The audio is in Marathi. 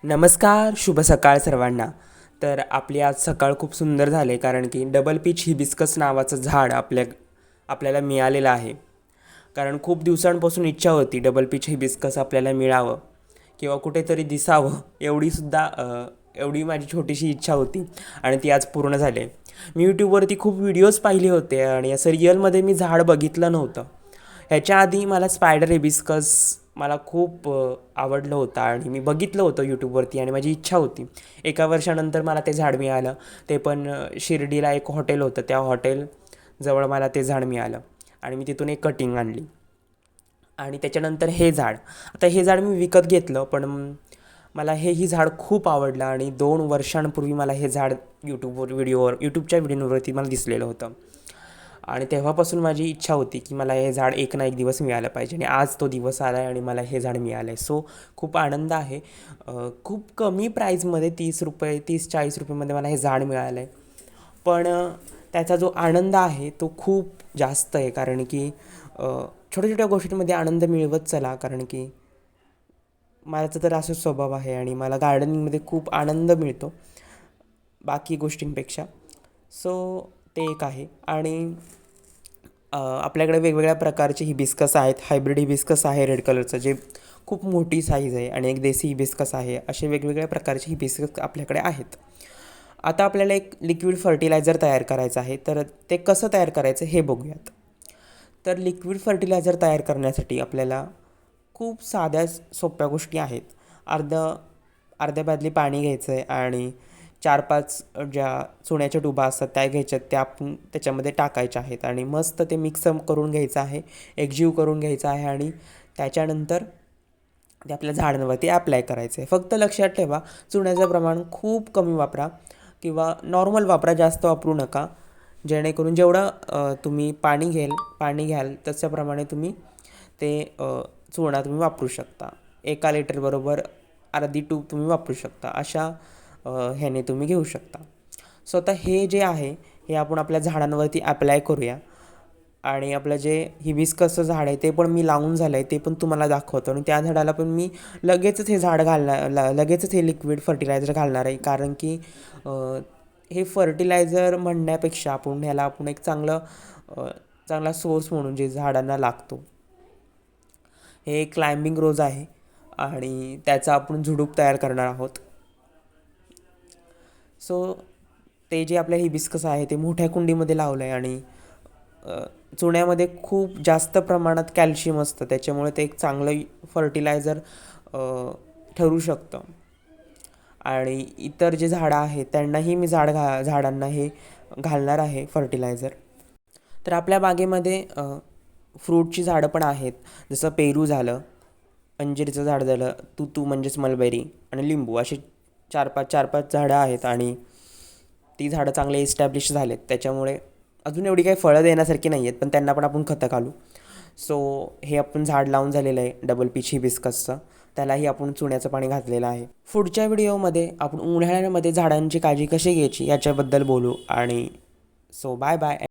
नमस्कार, शुभ सकाळ सर्वांना. तर आपली आज सकाळ खूप सुंदर झाले कारण की डबल पीच हिबिस्कस नावाचं झाड आपल्याला मिळालेलं आहे. कारण खूप दिवसांपासून इच्छा होती डबल पीच हिबिस्कस आपल्याला मिळावं किंवा कुठेतरी दिसावं एवढी माझी छोटीशी इच्छा होती आणि ती आज पूर्ण झाली आहे. मी यूट्यूबवरती खूप व्हिडिओज पाहिले होते आणि असं रिअलमध्ये मी झाड बघितलं नव्हतं. ह्याच्या आधी मला स्पायडर हिबिस्कस मला खूप आवडलं होतं आणि मी बघितलं होतं यूट्यूबवरती आणि माझी इच्छा होती. एका वर्षानंतर मला ते झाड मिळालं. ते पण शिर्डीला एक हॉटेल होतं, त्या हॉटेलजवळ मला ते झाड मिळालं आणि मी तिथून एक कटिंग आणली. आणि त्याच्यानंतर हे झाड, आता हे झाड मी विकत घेतलं, पण मला हेही झाड खूप आवडलं आणि 2 वर्षांपूर्वी मला हे झाड यूट्यूबच्या व्हिडिओवरती मला दिसलेलं होतं. आणि तेव्हापासून माझी इच्छा होती की मला हे झाड एक ना एक दिवस मिळालं पाहिजे आणि आज तो दिवस आला आहे आणि मला हे झाड मिळालं आहे. सो खूप आनंद आहे. खूप कमी प्राईजमध्ये ₹30 ₹30-40 मला हे झाड मिळालं आहे. पण त्याचा जो आनंद आहे तो खूप जास्त आहे कारण की छोट्या छोट्या गोष्टींमध्ये आनंद मिळवत चला, कारण की माझा तर असाच स्वभाव आहे आणि मला गार्डनिंगमध्ये खूप आनंद मिळतो बाकी गोष्टींपेक्षा. सो ते एक आहे. आणि आपल्याकडे वेगवेगळ्या प्रकारचे हिबिस्कस आहेत. हायब्रिड हिबिस्कस आहे रेड कलरचं, जे खूप मोठी साईज आहे, आणि एक देसी हिबिस्कस आहे. असे वेगवेगळ्या प्रकारचे हिबिस्कस आपल्याकडे आहेत. आता आपल्याला एक लिक्विड फर्टिलायझर तयार करायचं आहे, तर ते कसं तयार करायचं हे बघूयात. तर लिक्विड फर्टिलायझर तयार करण्यासाठी आपल्याला खूप साध्या सोप्या गोष्टी आहेत. अर्ध्या बादली पाणी घ्यायचं आहे आणि 4-5 ज्या चुन्याच्या डुबा असतात त्या घ्यायच्यात, त्या आपण त्याच्यामध्ये टाकायच्या आहेत आणि मस्त ते मिक्सअप करून घ्यायचं आहे, एकजीव करून घ्यायचं आहे आणि त्याच्यानंतर ते आपल्या झाडांवरती ॲप्लाय करायचं आहे. फक्त लक्षात ठेवा, चुन्याचं प्रमाण खूप कमी वापरा किंवा नॉर्मल वापरा, जास्त वापरू नका. जेणेकरून जेवढं तुम्ही पाणी घ्याल त्याच्याप्रमाणे तुम्ही ते चुना तुम्ही वापरू शकता. 1 लिटरबरोबर अर्धी ट्यूब तुम्ही वापरू शकता. अशा ह्याने तुम्ही घेऊ शकता. सो आता हे जे आहे हे आपण आपल्या झाडांवरती ॲप्लाय करूया. आणि आपलं जे हिबिस्कसचं झाड आहे ते पण मी लावून झालं आहे, ते पण तुम्हाला दाखवतो. आणि त्या झाडाला पण मी लगेचच हे झाड लगेचच हे लिक्विड फर्टिलायझर घालणार आहे, कारण की हे फर्टिलायझर म्हणण्यापेक्षा आपण एक चांगला सोर्स म्हणून जे झाडांना लागतो. हे क्लाइम्बिंग रोज आहे आणि त्याचा आपण झुडूप तयार करणार आहोत. सो ते जे आपल्या हिबिस्कस आहे ते मोठ्या कुंडीमध्ये लावलं आहे आणि चुन्यामध्ये खूप जास्त प्रमाणात कॅल्शियम असतं, त्याच्यामुळे ते एक चांगलं फर्टिलायझर ठरू शकतं. आणि इतर जे झाडं आहेत त्यांनाही मी झाडांना हे घालणार आहे फर्टिलायझर. तर आपल्या बागेमध्ये फ्रूटची झाडं पण आहेत, जसं पेरू झालं, अंजीरचं झाड झालं, तुतू म्हणजेच मलबेरी, आणि लिंबू, अशी 4-5 झाडं आहेत. आणि ती झाडं चांगले एस्टॅब्लिश झालेत, त्याच्यामुळे अजून एवढी काही फळं देण्यासारखी नाही आहेत, पण त्यांना पण आपण खतं घालू. सो हे आपण झाड लावून झालेलं आहे डबल पीच हिबिस्कसचं. त्यालाही आपण चुन्याचं पाणी घातलेलं आहे. पुढच्या व्हिडिओमध्ये आपण उन्हाळ्यामध्ये झाडांची काळजी कशी घ्यायची याच्याबद्दल बोलू. आणि सो बाय बाय.